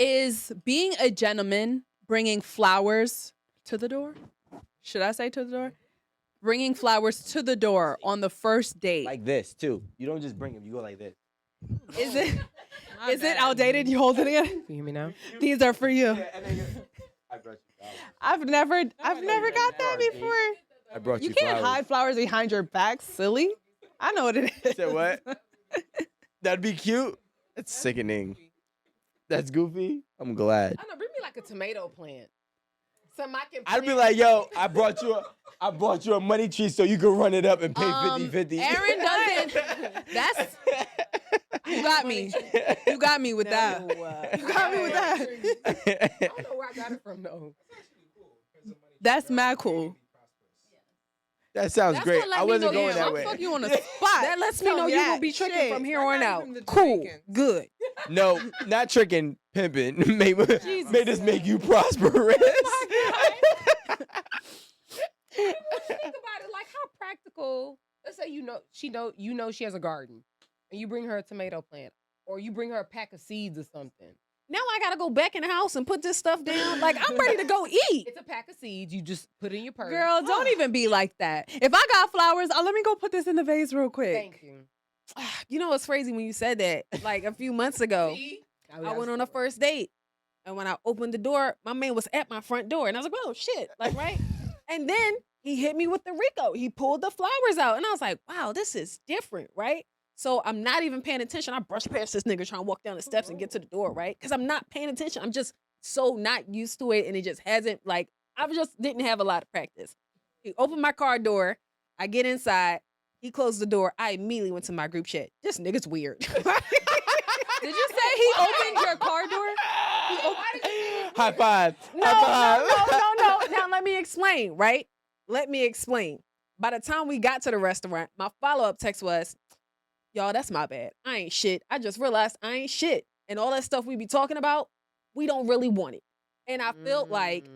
Is being a gentleman bringing flowers to the door? Should I say to the door? Bringing flowers to the door on the first date. Like this too. You don't just bring them. You go like this. Is it? Is it outdated? You holding it? You hear me now? These are for you. I brought you flowers. I've never got that before. I brought you. You can't flowers. hide flowers behind your back, silly. I know what it is. Said what? That'd be cute. That's sickening. That's goofy. I'm glad. I know. Bring me like a tomato plant. Something I can. I'd be like, yo, I brought you a money tree so you can run it up and pay 50-50. Aaron doesn't. That's. You got me. You got me with that. You got me with that. I don't know where I got it from though. That's mad cool. That sounds That's great. what let I me wasn't know going you- that I'm way. fucking you on the spot. That lets me Tell know me you that will be tricking shit. from here on out. from the Cool, Jamaicans. good. No, not tricking, pimping. May this make you prosperous. Think about it, like how practical. Let's say you know she has a garden, and you bring her a tomato plant, or you bring her a pack of seeds or something. Now I gotta go back in the house and put this stuff down. Like I'm ready to go eat. It's a pack of seeds. You just put it in your purse. Girl, don't even be like that. If I got flowers, let me go put this in the vase real quick. Thank you. You know what's crazy when you said that? Like a few months ago, I went on a first date, and when I opened the door, my man was at my front door, and I was like, "Oh shit!" Like right, and then he hit me with the Rico. He pulled the flowers out, and I was like, "Wow, this is different, right?" So I'm not even paying attention. I brush past this nigga trying to walk down the steps and get to the door, right? Because I'm not paying attention. I'm just so not used to it, and it just hasn't like I just didn't have a lot of practice. He opened my car door. I get inside. He closed the door. I immediately went to my group chat. This nigga's weird. Did you say he opened your car door? High five. No. Now let me explain, right? Let me explain. By the time we got to the restaurant, my follow-up text was, y'all, that's my bad. I ain't shit. I just realized I ain't shit. And all that stuff we be talking about, we don't really want it. And I felt like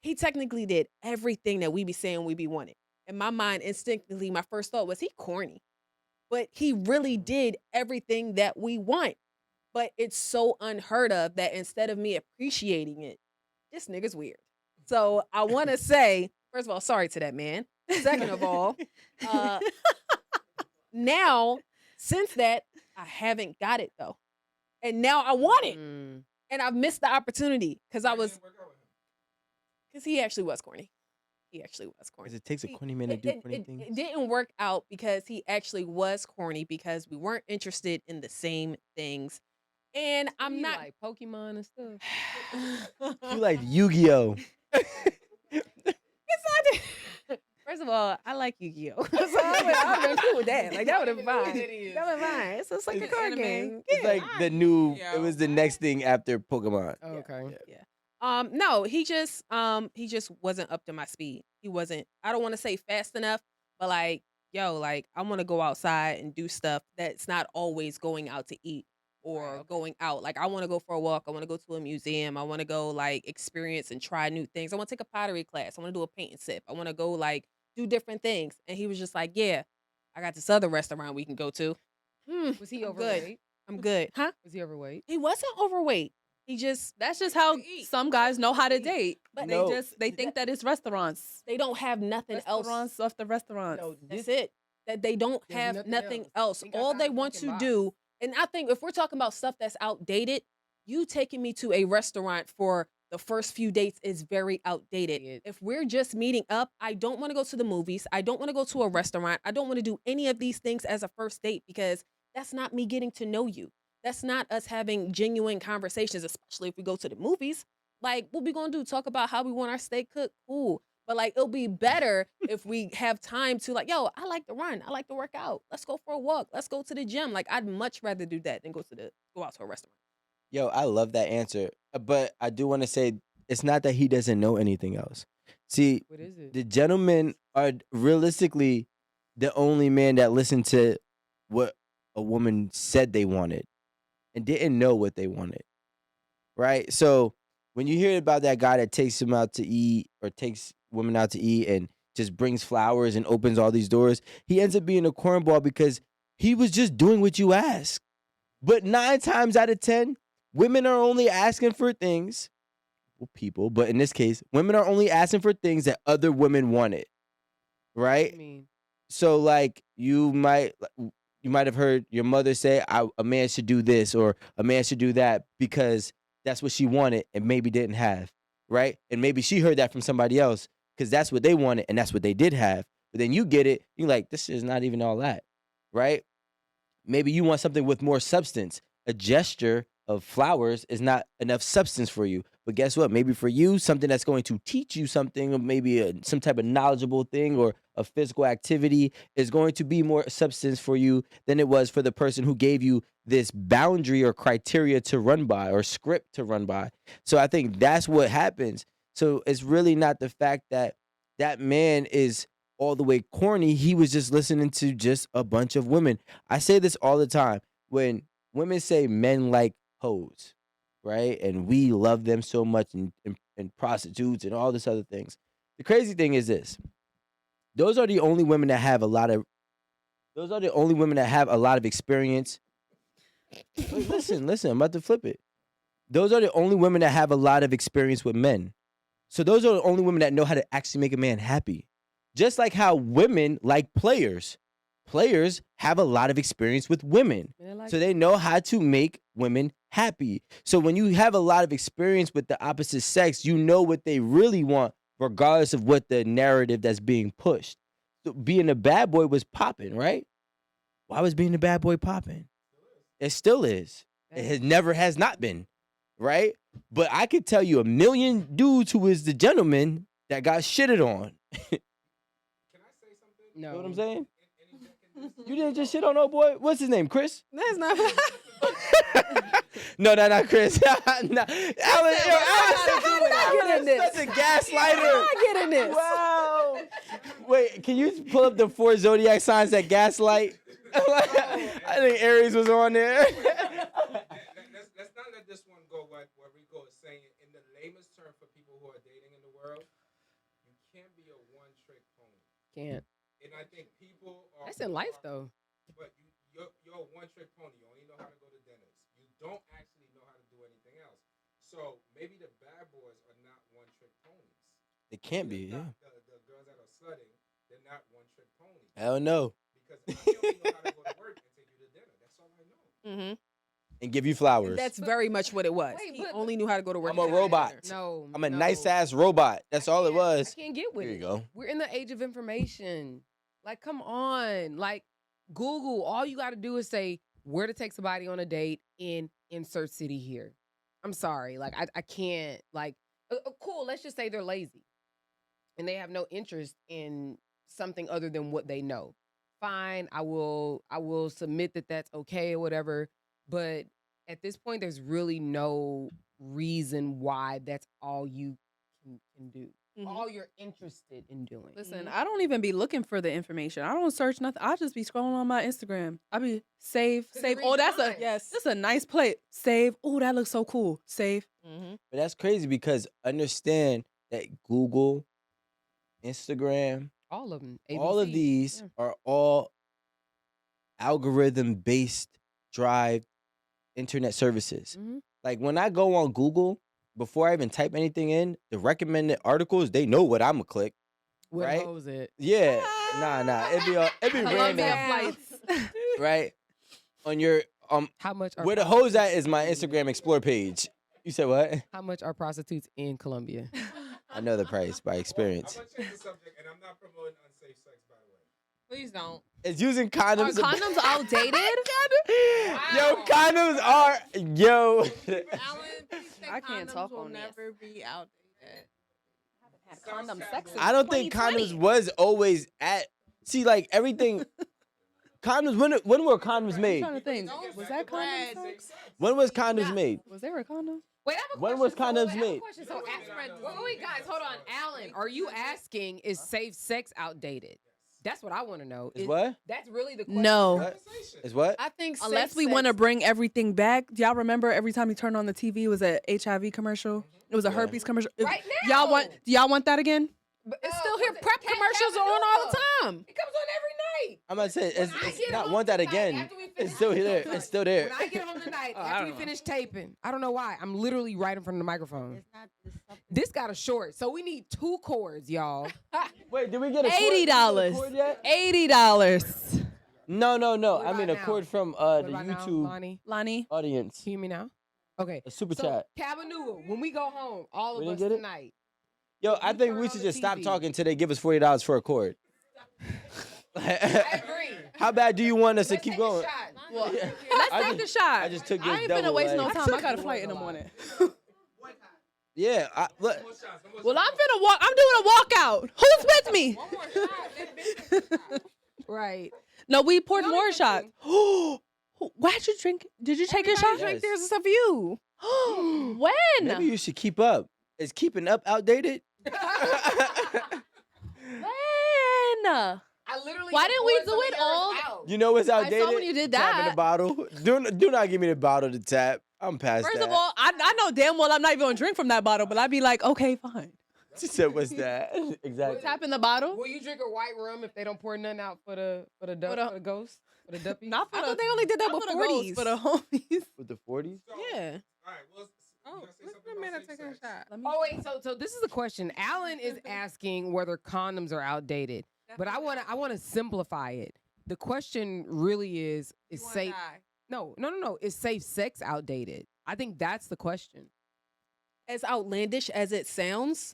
he technically did everything that we be saying we be wanting. In my mind, instinctively, my first thought was he corny. But he really did everything that we want. But it's so unheard of that instead of me appreciating it, this nigga's weird. So I want to say, first of all, sorry to that man. Second of all, now, since that, I haven't got it though. And now I want it. And I've missed the opportunity because he actually was corny. He actually was corny. Because it takes a corny man to do corny things. It didn't work out because he actually was corny because we weren't interested in the same things. And I'm not like Pokemon and stuff. You like Yu-Gi-Oh. First of all, I like Yu-Gi-Oh. So I would cool with that. Like that would have been fine. That would have been fine. It's like a card game. It's like the new. It was the next thing after Pokemon. Oh, okay. Yeah. No, he just wasn't up to my speed. He wasn't. I don't want to say fast enough, but like, yo, like I want to go outside and do stuff that's not always going out to eat or going out. Like I want to go for a walk. I want to go to a museum. I want to go like experience and try new things. I want to take a pottery class. I want to do a paint and sip. I want to go like do different things. And he was just like, yeah, I got this other restaurant we can go to. Was he overweight? I'm good. Huh? Was he overweight? He wasn't overweight. That's just how some guys know how to date. But they think that it's restaurants. They don't have nothing else. Restaurants off the restaurants. No, that's it. That they don't There's have nothing nothing else. Ain't got All time they to want fucking to buy. do, and I think if we're talking about stuff that's outdated, you taking me to a restaurant for the first few dates is very outdated. Yeah. If we're just meeting up, I don't want to go to the movies. I don't want to go to a restaurant. I don't want to do any of these things as a first date because that's not me getting to know you. That's not us having genuine conversations, especially if we go to the movies. Like, what we gonna do? Talk about how we want our steak cooked? Cool. But like, it'll be better if we have time to like, yo, I like to run. I like to work out. Let's go for a walk. Let's go to the gym. Like, I'd much rather do that than go out to a restaurant. Yo, I love that answer. But I do want to say it's not that he doesn't know anything else. See, What is it? the gentlemen are realistically the only man that listened to what a woman said they wanted and didn't know what they wanted. Right? So when you hear about that guy that takes him out to eat or takes women out to eat and just brings flowers and opens all these doors, he ends up being a cornball because he was just doing what you asked. But 9 times out of 10, women are only asking for things, well, people, but in this case, women are only asking for things that other women wanted, right? I mean, So like you might have heard your mother say a man should do this or a man should do that because that's what she wanted and maybe didn't have, right? And maybe she heard that from somebody else because that's what they wanted and that's what they did have. But then you get it, you're like, this is not even all that, right? Maybe you want something with more substance. A gesture of flowers is not enough substance for you. But guess what? Maybe for you, something that's going to teach you something, or maybe some type of knowledgeable thing or a physical activity is going to be more substance for you than it was for the person who gave you this boundary or criteria to run by or script to run by. So I think that's what happens. So it's really not the fact that that man is all the way corny. He was just listening to just a bunch of women. I say this all the time. When women say men like hoes, right? And we love them so much and prostitutes and all this other things. The crazy thing is this. Those are the only women that have a lot of experience. Wait, listen, I'm about to flip it. Those are the only women that have a lot of experience with men. So those are the only women that know how to actually make a man happy. Just like how women like players. Players have a lot of experience with women. So they know how to make women happy. So when you have a lot of experience with the opposite sex, you know what they really want, regardless of what the narrative that's being pushed. So being a bad boy was popping, right? Why was being a bad boy popping? It still is. It has not been, right? But I could tell you a million dudes who is the gentleman that got shitted on. no. You know what I'm saying? You didn't just shit on old boy? What's his name? Chris? That's not. No, not Chris. No. Alan is such a gaslighter. I get in this. Wow. Wait, can you pull up the 4 zodiac signs that gaslight? I think Aries was on there. Let's not let this one go what Rico is saying. In the lamest term for people who are dating in the world, you can't be a one-trick pony. Can't. And I think people are... That's in life, though. But you're a one-trick pony. You only know how to go to dinners. You don't actually know how to do anything else. So maybe the bad boys are not one-trick ponies. It can't be, yeah. The girls that are slutting, they're not one-trick ponies. Hell no. Because I only know how to go to work and take you to dinner. That's all I know. Mm-hmm. And give you flowers. That's very much what it was. Wait, He but- only knew how to go to work. I'm a and robot. dinner. No. I'm a no. nice-ass robot. That's all it was. I can't get with Here it. you go. We're in the age of information. Like, come on. Like, Google, all you got to do is say where to take somebody on a date in insert city here. I'm sorry. Like, I can't. Like, cool, let's just say they're lazy and they have no interest in something other than what they know. Fine, I will submit that that's okay or whatever. But at this point, there's really no reason why that's all you can do. Mhm. All you're interested in doing. Listen, I don't even be looking for the information. I don't search nothing. I'll just be scrolling on my Instagram. I'll be save. Oh, that's a Yes. nice plate. Save. Oh, that looks so cool. Save. Mm-hmm. But that's crazy because understand that Google, Instagram, All of them. all of ABC. these Yeah. are all algorithm-based drive internet services. Mhm. Like when I go on Google, before I even type anything in, the recommended articles, they know what I'm gonna click. What Right? was it? Yeah. Nah. It'd be Columbia random. flights. Right? On your How much are where the hose at is my Instagram Explore page. You said what? How much are prostitutes in Colombia? I know the price by experience. I'm going to change the subject, and I'm not promoting unsafe sex, by the way. Please don't. It's using Are condoms. condoms outdated? Yo, condoms are yo. Alan, please say I can't condoms talk will on this. never be outdated. Condom sex. I don't think condoms was always at. See, like everything. Condoms. When were condoms I'm made? trying to think. Was that condom Spread. sex? When was condoms made? Was there a condom? Wait, I have a When question. was So, condoms wait, I have a made? question. So, wait, guys, hold on. Alan, are you asking, is safe sex outdated? That's what I want to know. Is what? That's really the question. No. What? Is what? I think Unless we want to bring everything back. Do y'all remember every time you turned on the TV, it was a HIV commercial? It was a herpes commercial. Right now. Do y'all want that again? But, It's still here. what's it? Prep commercials are on all the time. It comes on every Right. I'm not saying When it's, I it's get not home want that tonight, again. after we It's finish- still there. It's still there. When I get home tonight, I after don't we know. finish taping, I don't know why. I'm literally right in front of the microphone. It's not. It's something. This got a short, so we need 2 cords, y'all. Wait, did we get a cord? $80. Cord yet? $80. No. What I mean about a cord now? from What the about now, YouTube Lonnie? Lonnie. audience. Can you hear me now? Okay. A super So, chat. 𝗏𝗚𝗜𝗡, when we go home, all We of didn't us get it? tonight. Yo, I you think turn we on should the just stop TV. talking until they give us $40 for a cord. I agree. How bad do you want us to Let's keep take a going? shot. Well, Yeah. let's I take just- the shot. I just took this I ain't finna double, waste no like- time. I got a flight in the morning. Yeah, No look. more shots, no more Well, shots. I'm finna walk. I'm doing a walkout. Who's with me? One more shot. Then business shot. Right. No, we poured No, more you shots. Why'd you drink? Did you take your Everybody shot? drink Yes. theirs except for you. When? Maybe you should keep up. Is keeping up outdated? When? I literally. Why didn't we poured do some of it yours all? out. You know what's I outdated? saw when you did Tapping the that. bottle. Do not give me the bottle to tap. I'm past First that. of all, I know damn well I'm not even gonna drink from that bottle, but I'd be like, okay, fine. She said, "What's that?" Exactly. Tap in the bottle. Will you drink a white rum if they don't pour nothing out for the ghost for the duppy? Not for I the, thought they only did that not with for the ghosts, 40s. for the homies. With the 40s. So, Yeah. All right, well, Oh, you gonna say what's something the about minute safe taking a sex? shot? Oh wait, so this is a question. Alan is asking whether condoms are outdated, but I want to simplify it. The question really is You wanna safe. die. No. Is safe sex outdated? I think that's the question. As outlandish as it sounds,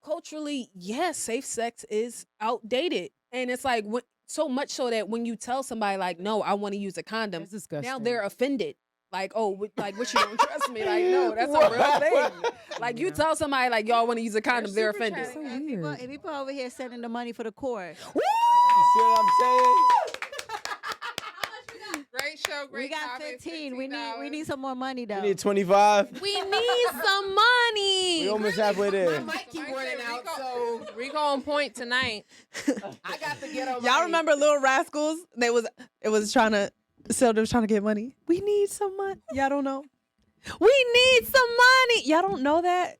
culturally, yes, safe sex is outdated. And it's like so much so that when you tell somebody like, no, I want to use a condom, That's disgusting. now they're offended. Like, oh, like what you don't trust me? Like, no, that's a real thing. Like you tell somebody like y'all want to use a condom, they're super offended. chatting. So And people, weird. and people over here sending the money for the cord. You see what I'm saying? Great show, great We got topic, 15. We $15. need some more money though. We need 25. We need some money. We almost halfway My there. mic keep Somebody running said out, Rico- so Rico on point tonight. I got to get on. Y'all money. remember Little Rascals? It was trying to get money. We need some money. Y'all don't know. We need some money. Y'all don't know that.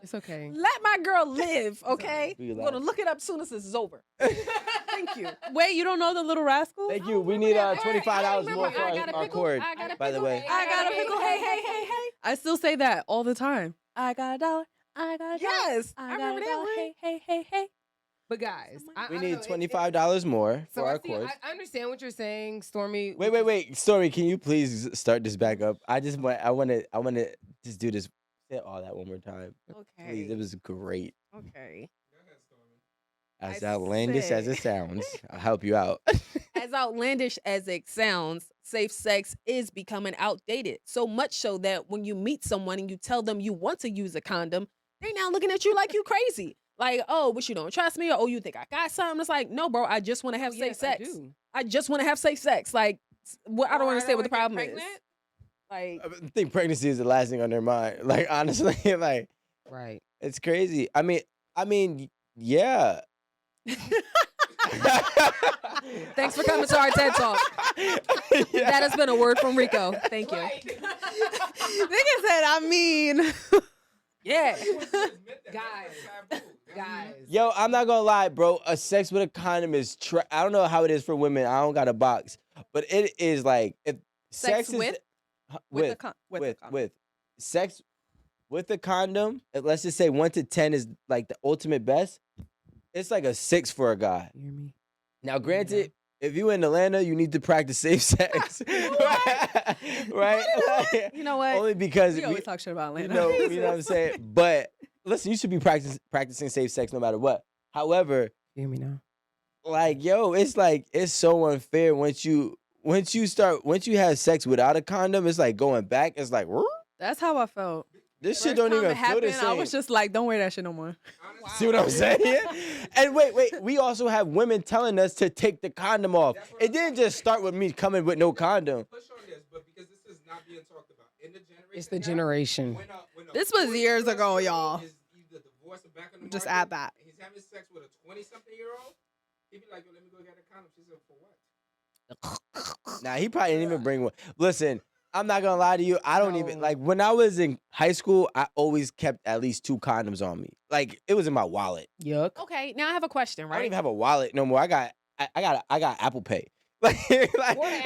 It's okay. Let my girl live, okay? We I'm gonna look it up soon as this is over. Thank you. Wait, you don't know the Little Rascals? Thank you. We need $25 more for I got a our pickle. cord. I got a By the pickle. way. I got a pickle. Hey, hey, hey, hey. I still say that all the time. I got a dollar. I got a dollar. Yes, I I got remember a that dollar. one. Hey, hey, hey, hey. But guys, I We don't need know, $25 more So for I our see- cords. I understand what you're saying, Stormy. Wait. Story, can you please start this back up? I want to just do this. Say all that one more time. Please, it Okay. was great. Okay. Go ahead, Stormy. As I outlandish as said- it sounds, I'll help you out. As outlandish as it sounds, safe sex is becoming outdated. So much so that when you meet someone and you tell them you want to use a condom, they now looking at you like you crazy. Like, oh, but you don't trust me, or oh, you think I got something? It's like, no, bro, I just want to have Oh, safe yes, I sex. do. I just want to have safe sex. Like, I don't Or understand what the wanna get problem is. pregnant. Like, I think pregnancy is the last thing on their mind. Like honestly, like Right. it's crazy. I mean, yeah. thanks for coming to our TED Talk. Yeah. That has been a word from Rico. Thank you. Nigga said, I mean. Yeah. Guys. Guys. Yo, I'm not gonna lie, bro. A sex with a condom is I don't know how it is for women. I don't got a box, but it is like if Sex sex with? is With the condom. with sex with a condom. Let's just say 1 to 10 is like the ultimate best. It's like a 6 for a guy. You hear me? Now, granted, if you in Atlanta, you need to practice safe sex, right? Like, You know what? only because We always talk shit about you Atlanta. know what I'm saying. But listen, you should be practicing safe sex no matter what. However, You hear me now? like yo, it's so unfair once you have sex without a condom. It's like going back. It's like That's how I felt. this shit First don't time even it feel the happened, I same. was just like, don't wear that shit no more. See what I'm saying? And wait, we also have women telling us to take the condom off. It didn't just start with me coming with no condom. Push on this, but because this is not being talked about in the generation. It's the now, generation. when a This was years 40-plus ago, year old y'all. is either divorced or back on the Just market, add that. and he's having sex with a 20-something-year-old. He'd be like, yo, let me go get a condom. She said, for what? Nah, he probably didn't even bring one. Listen, I'm not gonna lie to you. I don't even like when I was in high school. I always kept at least 2 condoms on me. Like it was in my wallet. Yuck. Okay, now I have a question, I don't right? even have a wallet no more. I got I got Apple Pay. Like, What an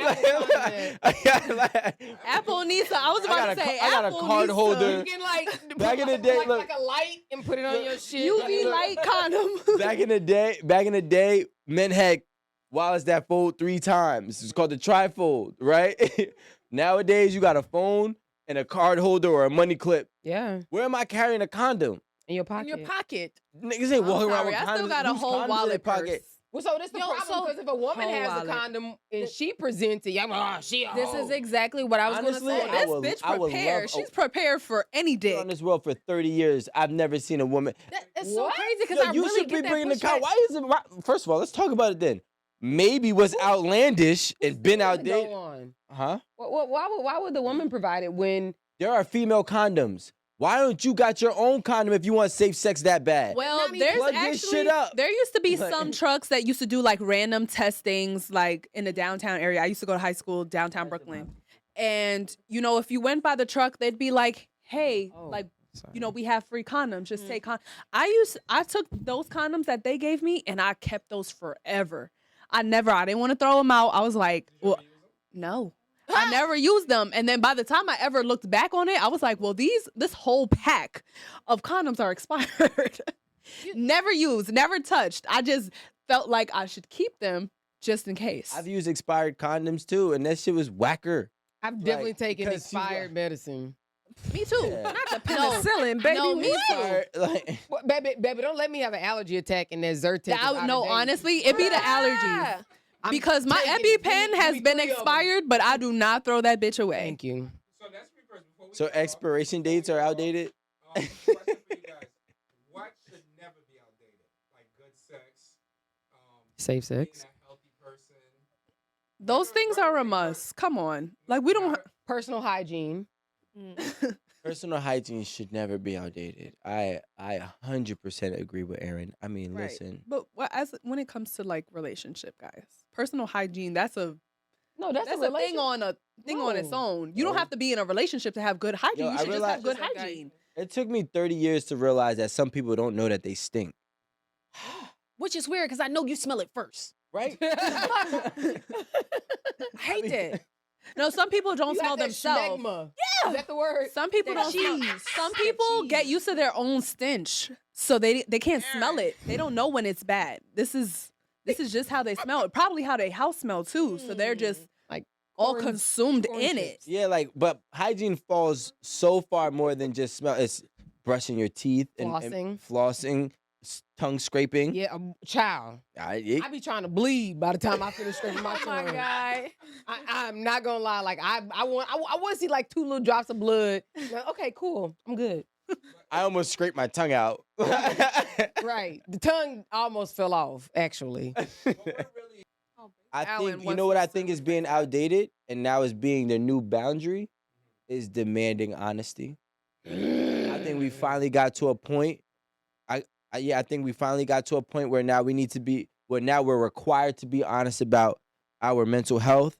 Apple condom Apple needs to. I was about to say I got a Apple card needs holder. You can like Back in the day, like, look. like a light and put it on your shit. UV light condom. Back in the day, men had wallets that fold 3 times. It's called the trifold, right? Nowadays, you got a phone and a card holder or a money clip. Yeah, Where am I carrying a condom? in your In pocket. your pocket. Niggas ain't I'm walking around sorry, with I condoms. still got a Whose whole condoms in their wallet pocket? purse. Well, so this the Yo, problem so- because if a woman Whole has wallet. a condom and she presents it, y'all like, oh, she a This hoe. is exactly what I was Honestly, going to say. I This would- bitch I would prepared. love- She's prepared for any Been dick. on this world for 30 years. I've never seen a woman. It's so What? crazy because Yo, I you really should be get that bringing the pushback. car. Why is it? First of all, let's talk about it then. Maybe what's outlandish and been Go outdated. on. Huh? Why would the woman provide it when? There are female condoms. Why don't you got your own condom if you want safe sex that bad? Well, Not even there's plug actually this shit up. there used to be Like- some trucks that used to do like random testings, like in the downtown area. I used to go to high school downtown Brooklyn, and if you went by the truck, they'd be like, "Hey, Oh, like, sorry. we have free condoms. Just take I took those condoms that they gave me, and I kept those forever. I didn't want to throw them out. I was like, well, no. I never used them. And then by the time I ever looked back on it, I was like, well, this whole pack of condoms are expired. Never used, never touched. I just felt like I should keep them just in case. I've used expired condoms too, and that shit was whacker. I've definitely Like, taken because she's expired like- medicine. Me too. Yeah. Not the penicillin, baby. No, me What? too. Expired, like, What, baby, don't let me have an allergy attack and that Zyrtec. No, honestly, it be the allergies. Ah. Because my taking- EpiPen give has me been 3 of 'em. expired, but I do not throw that bitch away. Thank you. So let's reverse before we so get off. expiration dates are outdated. Question for you guys. What should never be outdated? Like good sex, Safe being sex. a healthy person. Those things are a must. Come on. Like we don't Personal hygiene. Personal hygiene should never be outdated. I 100% agree with Aaron. I mean, Right. listen. But when it comes to like relationship, guys, personal hygiene, that's a No, that's a thing relation- on its No. own. You don't No. have to be in a relationship to have good hygiene. Yo, You I should just have realize- good Just like hygiene. It took me 30 years to realize that some people don't know that they stink. Which is weird because I know you smell it first. Right? I hate that. No, some people don't You smell got that themselves. schmegma. Yeah. Is that the word? Some people That don't smell. cheese. Some That people get cheese. used to their own stench, so they can't smell it. They don't know when it's bad. This is just how they smell it. Probably how their house smell too. So they're just Like all corn- consumed corn in chips. it. Yeah, like, but hygiene falls so far more than just smell. It's brushing your teeth and flossing, tongue scraping. Yeah, child. I be trying to bleed by the time I finish scraping my Oh my tongue. God. I'm not gonna lie. Like I want to see like 2 little drops of blood. Like, okay, cool. I'm good. I almost scraped my tongue out. Right. The tongue almost fell off. Actually. But what really I Alan think, you wants know what to I think is being outdated and now is being the new boundary is demanding honesty. I think we finally got to a point. I think we finally got to a point where now we're required to be honest about our mental health,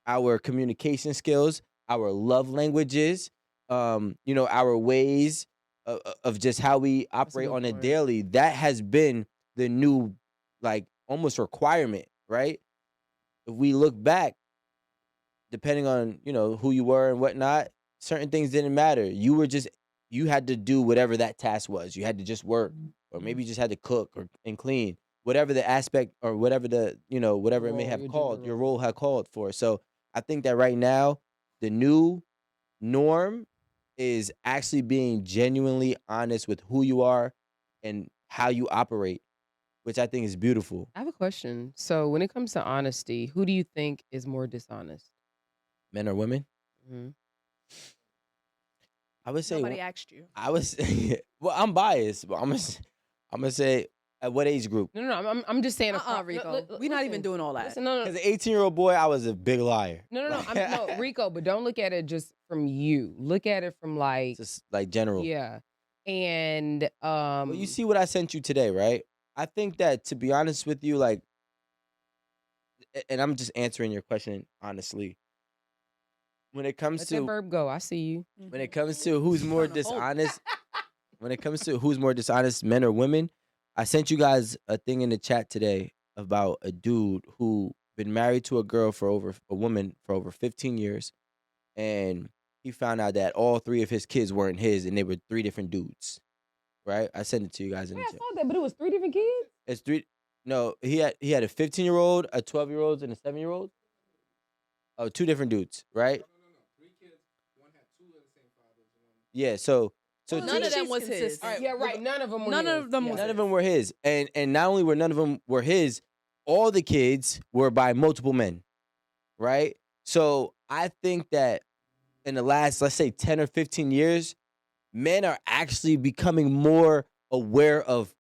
our communication skills, our love languages, our ways of just how we operate good on a point. daily. That has been the new, like, almost requirement, right? If we look back, depending on, who you were and whatnot, certain things didn't matter. You had to do whatever that task was. You had to just work, or maybe you just had to cook and clean, whatever the aspect or whatever whatever it may Role, have your called, gender your role. role had called for. So I think that right now, the new norm is actually being genuinely honest with who you are and how you operate, which I think is beautiful. I have a question. So when it comes to honesty, who do you think is more dishonest? Men or women? Mhm. I would say Nobody asked you. I was well, I'm biased, but I'm gonna say at what age group? No. I'm just saying. Rico. We're not even doing all that. Listen, no. As an 18-year-old boy, I was a big liar. No, no, Rico. But don't look at it just from you. Look at it from like, Just like general. yeah, and Well, you see what I sent you today, right? I think that, to be honest with you, like, and I'm just answering your question honestly. When it comes let that to verb go. I see you. when it comes to who's more Trying to hold. dishonest, when it comes to who's more dishonest, men or women, I sent you guys a thing in the chat today about a dude who been married to a woman for over 15 years, and he found out that all 3 of his kids weren't his, and they were 3 different dudes. Right? I sent it to you guys in Yeah, the I chat. saw that, but it was 3 different kids. It's 3. No, he had a 15-year-old, a 12-year-old, and a 7-year-old. Oh, 2 different dudes, right? No. 3 kids. One had 2 of the same fathers. Yeah. So Well, None of she's them was his. consistent. All right, Yeah, right. None of them were None his. of them was none of them were his, and not only were none of them were his, all the kids were by multiple men, right? So I think that in the last, let's say, 10 or 15 years, men are actually becoming more aware of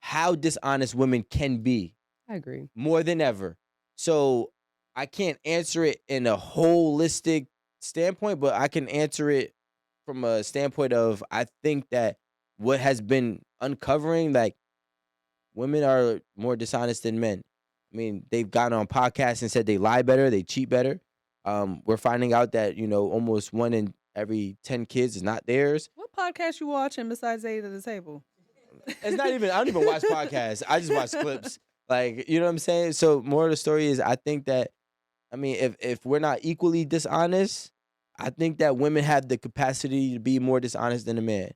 how dishonest women can be I agree. more than ever. So I can't answer it in a holistic standpoint, but I can answer it from a standpoint of, I think that what has been uncovering, like, women are more dishonest than men. I mean, they've gone on podcasts and said they lie better, they cheat better. We're finding out that, almost 1 in every 10 kids is not theirs. What podcast you watching besides Eight at the Table? It's not even, I don't even watch podcasts. I just watch clips. Like, you know what I'm saying? So more of the story is, I think that, I mean, if we're not equally dishonest, I think that women have the capacity to be more dishonest than a man.